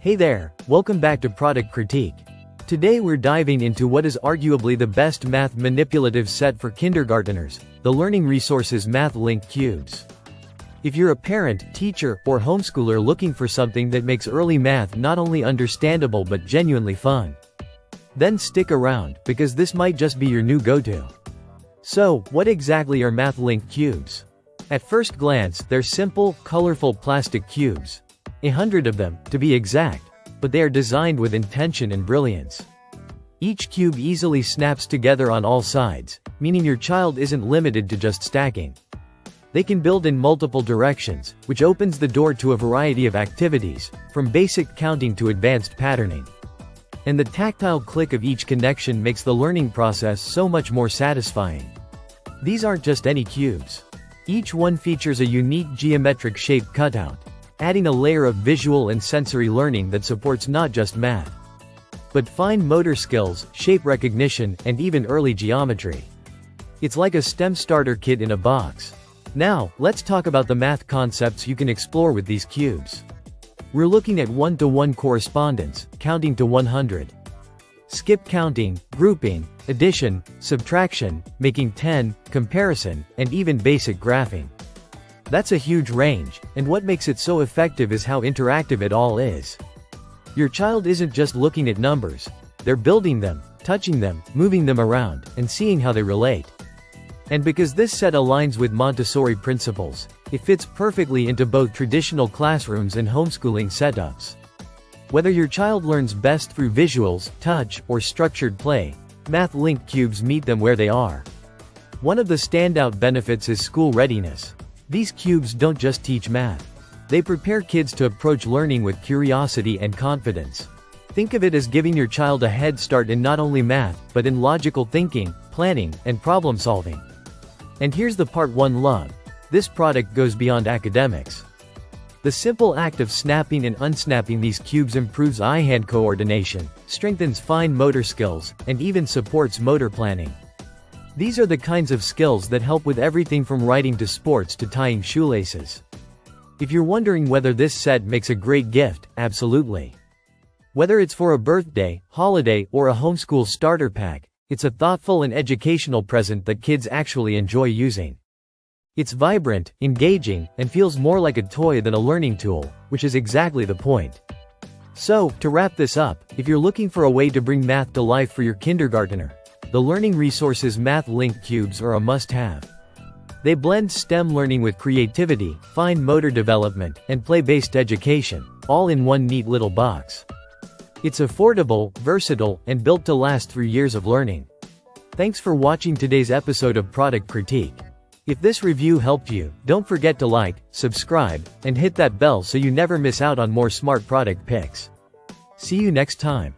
Hey there, welcome back to Product Critique. Today we're diving into what is arguably the best math manipulative set for kindergarteners, the learning resources MathLink Cubes. If you're a parent, teacher, or homeschooler looking for something that makes early math not only understandable but genuinely fun, then stick around, because this might just be your new go-to. So, what exactly are MathLink Cubes? At first glance, they're simple, colorful plastic cubes. 100 of them, to be exact, but they are designed with intention and brilliance. Each cube easily snaps together on all sides, meaning your child isn't limited to just stacking. They can build in multiple directions, which opens the door to a variety of activities, from basic counting to advanced patterning. And the tactile click of each connection makes the learning process so much more satisfying. These aren't just any cubes. Each one features a unique geometric shape cutout, adding a layer of visual and sensory learning that supports not just math, but fine motor skills, shape recognition, and even early geometry. It's like a STEM starter kit in a box. Now, let's talk about the math concepts you can explore with these cubes. We're looking at one-to-one correspondence, counting to 100. Skip counting, grouping, addition, subtraction, making 10, comparison, and even basic graphing. That's a huge range, and what makes it so effective is how interactive it all is. Your child isn't just looking at numbers, they're building them, touching them, moving them around, and seeing how they relate. And because this set aligns with Montessori principles, it fits perfectly into both traditional classrooms and homeschooling setups. Whether your child learns best through visuals, touch, or structured play, MathLink Cubes meet them where they are. One of the standout benefits is school readiness. These cubes don't just teach math. They prepare kids to approach learning with curiosity and confidence. Think of it as giving your child a head start in not only math, but in logical thinking, planning, and problem solving. And here's the part one love. This product goes beyond academics. The simple act of snapping and unsnapping these cubes improves eye-hand coordination, strengthens fine motor skills, and even supports motor planning. These are the kinds of skills that help with everything from writing to sports to tying shoelaces. If you're wondering whether this set makes a great gift, absolutely. Whether it's for a birthday, holiday, or a homeschool starter pack, it's a thoughtful and educational present that kids actually enjoy using. It's vibrant, engaging, and feels more like a toy than a learning tool, which is exactly the point. So, to wrap this up, if you're looking for a way to bring math to life for your kindergartner, the learning resources MathLink Cubes are a must-have. They blend STEM learning with creativity, fine motor development, and play-based education, all in one neat little box. It's affordable, versatile, and built to last through years of learning. Thanks for watching today's episode of Product Critique. If this review helped you, don't forget to like, subscribe, and hit that bell so you never miss out on more smart product picks. See you next time.